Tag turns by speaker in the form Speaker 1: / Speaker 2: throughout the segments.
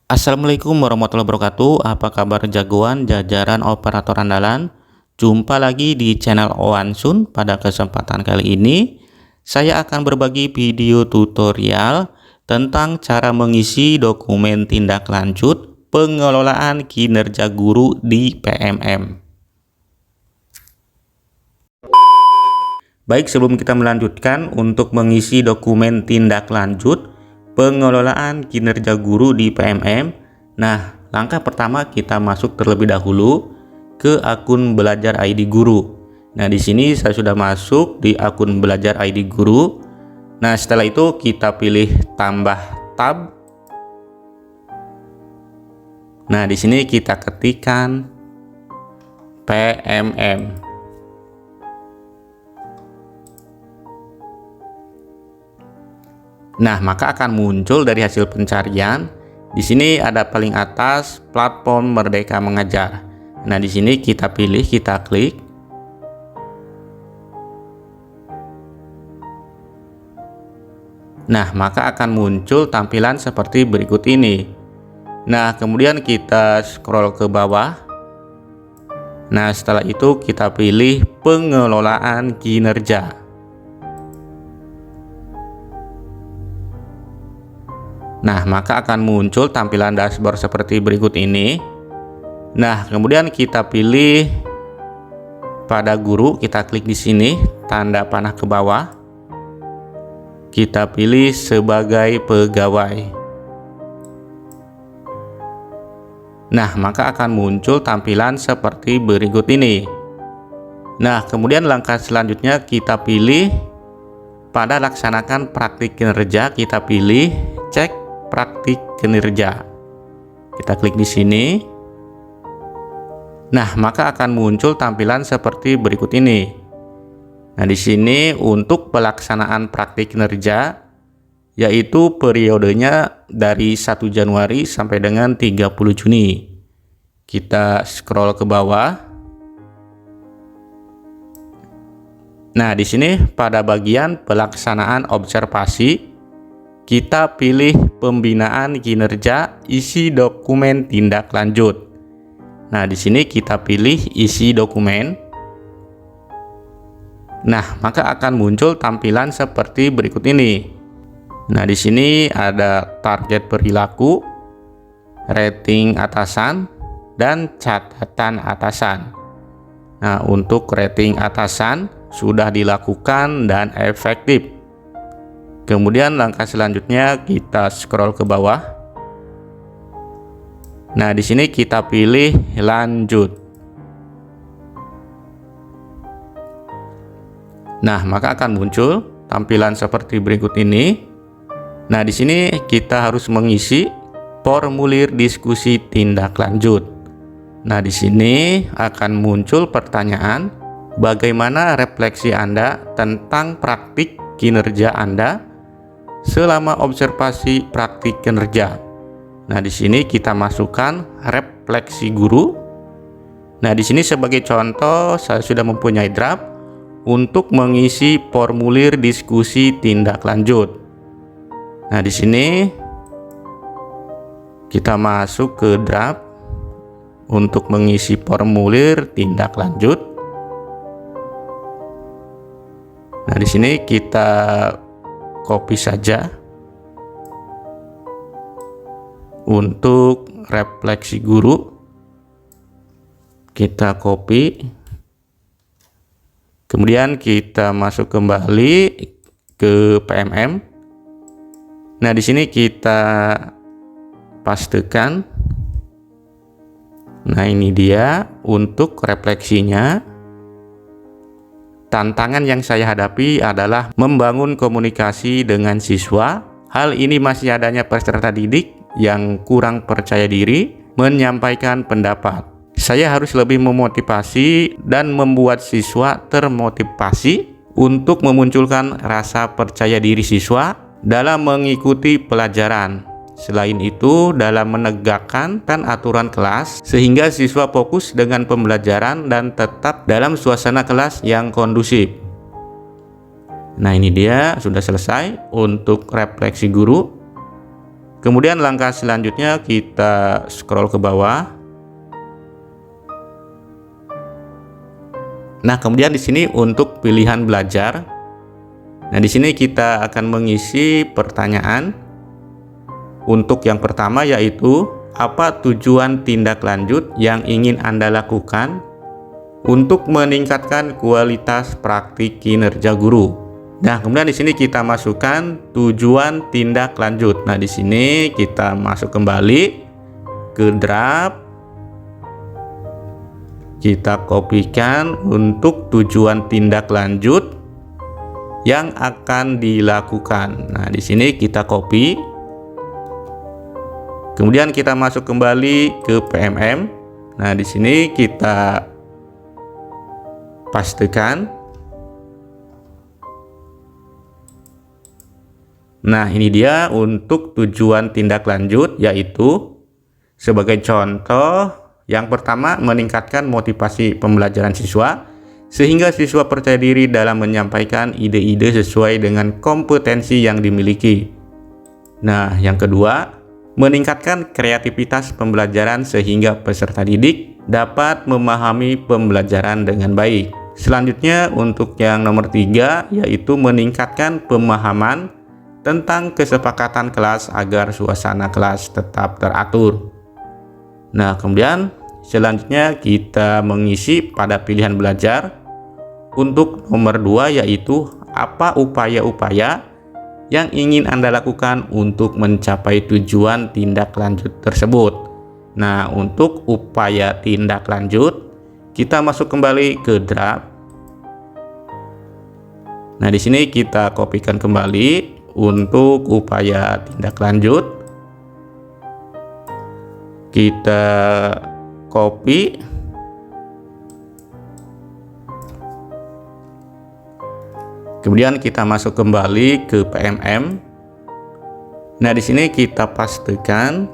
Speaker 1: Assalamualaikum warahmatullahi wabarakatuh. Apa kabar jagoan jajaran operator andalan? Jumpa lagi di channel Oansun. Pada kesempatan kali ini saya akan berbagi video tutorial tentang cara mengisi dokumen tindak lanjut pengelolaan kinerja guru di PMM. Baik, sebelum kita melanjutkan untuk mengisi dokumen tindak lanjut pengelolaan kinerja guru di PMM. Nah, langkah pertama kita masuk terlebih dahulu ke akun Belajar ID Guru. Nah, di sini saya sudah masuk di akun Belajar ID Guru. Nah, setelah itu kita pilih tambah tab. Nah, di sini kita ketikkan PMM. Nah, maka akan muncul dari hasil pencarian. Di sini ada paling atas platform Merdeka Mengajar. Nah, di sini kita pilih, kita klik. Nah, maka akan muncul tampilan seperti berikut ini. Nah, kemudian kita scroll ke bawah. Nah, setelah itu kita pilih pengelolaan kinerja. Nah, maka akan muncul tampilan dashboard seperti berikut ini. Nah, kemudian kita pilih pada guru, kita klik di sini, tanda panah ke bawah. Kita pilih sebagai pegawai. Nah, maka akan muncul tampilan seperti berikut ini. Nah, kemudian langkah selanjutnya kita pilih pada laksanakan praktik kinerja, kita pilih cek praktik kinerja. Kita klik di sini. Nah, maka akan muncul tampilan seperti berikut ini. Nah, di sini untuk pelaksanaan praktik kinerja yaitu periodenya dari 1 Januari sampai dengan 30 Juni. Kita scroll ke bawah. Nah, di sini pada bagian pelaksanaan observasi kita pilih pembinaan kinerja, isi dokumen tindak lanjut. Nah, di sini kita pilih isi dokumen. Nah, maka akan muncul tampilan seperti berikut ini. Nah, di sini ada target perilaku, rating atasan, dan catatan atasan. Nah, untuk rating atasan sudah dilakukan dan efektif. Kemudian langkah selanjutnya kita scroll ke bawah. Nah, di sini kita pilih lanjut. Nah, maka akan muncul tampilan seperti berikut ini. Nah, di sini kita harus mengisi formulir diskusi tindak lanjut. Nah, di sini akan muncul pertanyaan, bagaimana refleksi Anda tentang praktik kinerja Anda selama observasi praktik kinerja. Nah, di sini kita masukkan refleksi guru. Nah, di sini sebagai contoh saya sudah mempunyai draft untuk mengisi formulir diskusi tindak lanjut. Nah, di sini kita masuk ke draft untuk mengisi formulir tindak lanjut. Nah, di sini kita copy saja untuk refleksi guru. Kita copy. Kemudian kita masuk kembali ke PMM. Nah, di sini kita pastekan. Nah, ini dia untuk refleksinya. Tantangan yang saya hadapi adalah membangun komunikasi dengan siswa. Hal ini masih adanya peserta didik yang kurang percaya diri menyampaikan pendapat. Saya harus lebih memotivasi dan membuat siswa termotivasi untuk memunculkan rasa percaya diri siswa dalam mengikuti pelajaran. Selain itu, dalam menegakkan aturan kelas sehingga siswa fokus dengan pembelajaran dan tetap dalam suasana kelas yang kondusif. Nah, ini dia sudah selesai untuk refleksi guru. Kemudian langkah selanjutnya kita scroll ke bawah. Nah, kemudian di sini untuk pilihan belajar. Nah, di sini kita akan mengisi pertanyaan. Untuk yang pertama yaitu, apa tujuan tindak lanjut yang ingin Anda lakukan untuk meningkatkan kualitas praktik kinerja guru? Nah, kemudian di sini kita masukkan tujuan tindak lanjut. Nah, di sini kita masuk kembali ke draft. Kita kopikan untuk tujuan tindak lanjut yang akan dilakukan. Nah, di sini kita copy. Kemudian kita masuk kembali ke PMM. Nah, di sini kita pastekan. Nah, ini dia untuk tujuan tindak lanjut, yaitu sebagai contoh, yang pertama meningkatkan motivasi pembelajaran siswa sehingga siswa percaya diri dalam menyampaikan ide-ide sesuai dengan kompetensi yang dimiliki. Nah, yang kedua, meningkatkan kreativitas pembelajaran sehingga peserta didik dapat memahami pembelajaran dengan baik. Selanjutnya untuk yang nomor 3, yaitu meningkatkan pemahaman tentang kesepakatan kelas agar suasana kelas tetap teratur. Nah, kemudian selanjutnya kita mengisi pada pilihan belajar. Untuk nomor 2 yaitu, apa upaya-upaya yang ingin Anda lakukan untuk mencapai tujuan tindak lanjut tersebut. Nah, untuk upaya tindak lanjut kita masuk kembali ke draft. Nah, di sini kita kopikan kembali untuk upaya tindak lanjut. Kita copy. Kemudian kita masuk kembali ke PMM. Nah, di sini kita pastekan.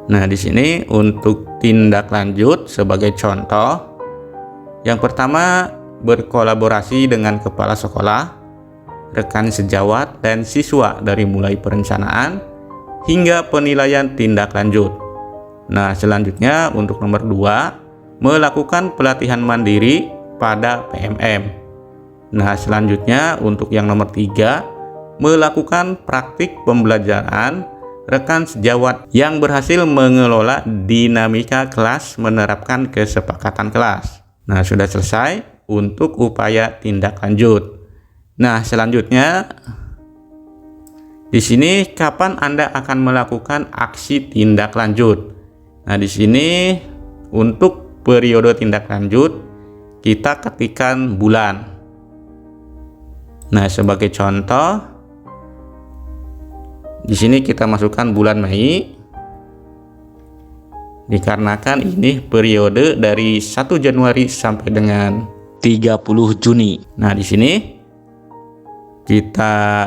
Speaker 1: Nah, di sini untuk tindak lanjut sebagai contoh, yang pertama berkolaborasi dengan kepala sekolah, rekan sejawat, dan siswa dari mulai perencanaan hingga penilaian tindak lanjut. Nah, selanjutnya untuk nomor 2, melakukan pelatihan mandiri pada PMM. Nah, selanjutnya untuk yang nomor 3, melakukan praktik pembelajaran rekan sejawat yang berhasil mengelola dinamika kelas menerapkan kesepakatan kelas. Nah, sudah selesai untuk upaya tindak lanjut. Nah, selanjutnya di sini kapan Anda akan melakukan aksi tindak lanjut. Nah, di sini untuk periode tindak lanjut kita ketikkan bulan. Nah, sebagai contoh di sini kita masukkan bulan Mei, dikarenakan ini periode dari 1 Januari sampai dengan 30 Juni. Nah, di sini kita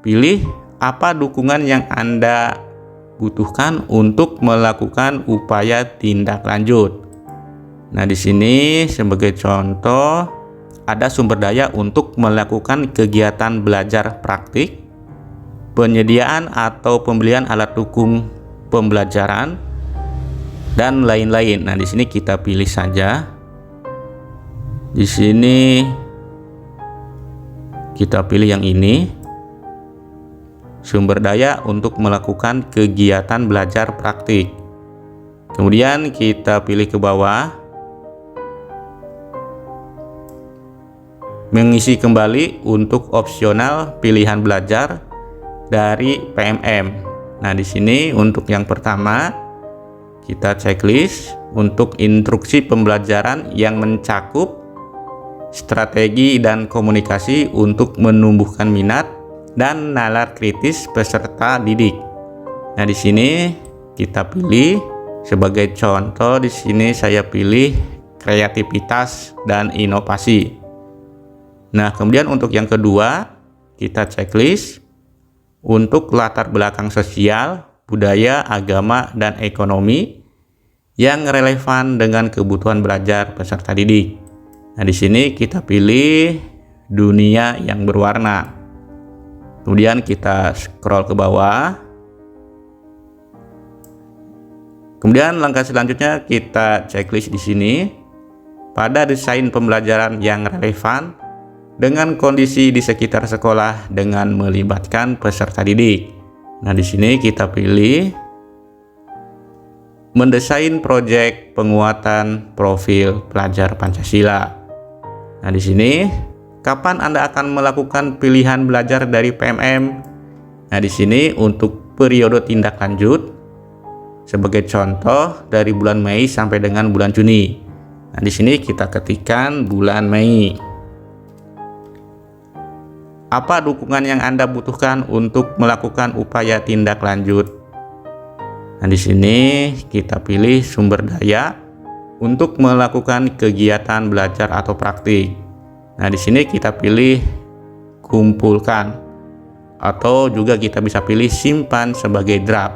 Speaker 1: pilih apa dukungan yang Anda butuhkan untuk melakukan upaya tindak lanjut. Nah, di sini sebagai contoh ada sumber daya untuk melakukan kegiatan belajar praktik, penyediaan atau pembelian alat dukung pembelajaran, dan lain-lain. Nah, di sini kita pilih saja. Di sini kita pilih yang ini, sumber daya untuk melakukan kegiatan belajar praktik. Kemudian kita pilih ke bawah, mengisi kembali untuk opsional pilihan belajar dari PMM. Nah, di sini untuk yang pertama kita checklist untuk instruksi pembelajaran yang mencakup strategi dan komunikasi untuk menumbuhkan minat dan nalar kritis peserta didik. Nah, di sini kita pilih sebagai contoh, di sini saya pilih kreativitas dan inovasi. Nah, kemudian untuk yang kedua kita checklist untuk latar belakang sosial, budaya, agama, dan ekonomi yang relevan dengan kebutuhan belajar peserta didik. Nah, di sini kita pilih dunia yang berwarna. Kemudian kita scroll ke bawah. Kemudian langkah selanjutnya kita checklist di sini. Pada desain pembelajaran yang relevan dengan kondisi di sekitar sekolah dengan melibatkan peserta didik. Nah, di sini kita pilih mendesain proyek penguatan profil pelajar Pancasila. Nah, di sini kapan Anda akan melakukan pilihan belajar dari PMM? Nah, di sini untuk periode tindak lanjut sebagai contoh dari bulan Mei sampai dengan bulan Juni. Nah, di sini kita ketikkan bulan Mei. Apa dukungan yang Anda butuhkan untuk melakukan upaya tindak lanjut? Nah, di sini kita pilih sumber daya untuk melakukan kegiatan belajar atau praktik. Nah, di sini kita pilih kumpulkan, atau juga kita bisa pilih simpan sebagai draft.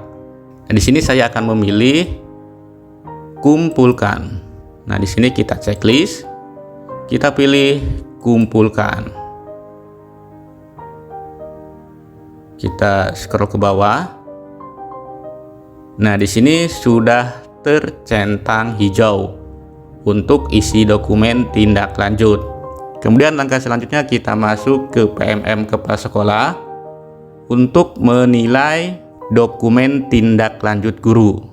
Speaker 1: Nah, di sini saya akan memilih kumpulkan. Nah, di sini kita checklist, kita pilih kumpulkan. Kita scroll ke bawah. Nah, di sini sudah tercentang hijau untuk isi dokumen tindak lanjut. Kemudian langkah selanjutnya kita masuk ke PMM Kepala Sekolah untuk menilai dokumen tindak lanjut guru.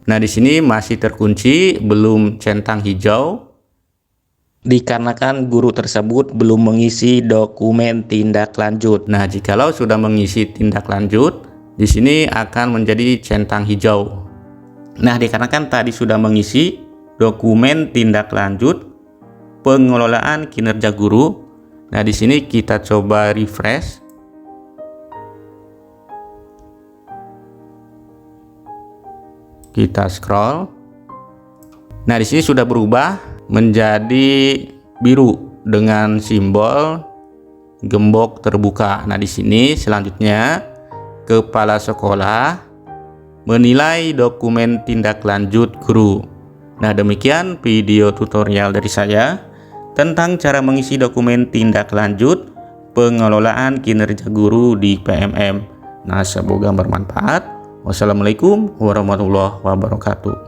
Speaker 1: Nah, di sini masih terkunci, belum centang hijau, dikarenakan guru tersebut belum mengisi dokumen tindak lanjut. Nah, jikalau sudah mengisi tindak lanjut, di sini akan menjadi centang hijau. Nah, dikarenakan tadi sudah mengisi dokumen tindak lanjut pengelolaan kinerja guru. Nah, di sini kita coba refresh. Kita scroll. Nah, di sini sudah berubah menjadi biru dengan simbol gembok terbuka. Nah, di sini selanjutnya kepala sekolah menilai dokumen tindak lanjut guru. Nah, demikian video tutorial dari saya tentang cara mengisi dokumen tindak lanjut pengelolaan kinerja guru di PMM. Nah, semoga bermanfaat. Wassalamualaikum warahmatullahi wabarakatuh.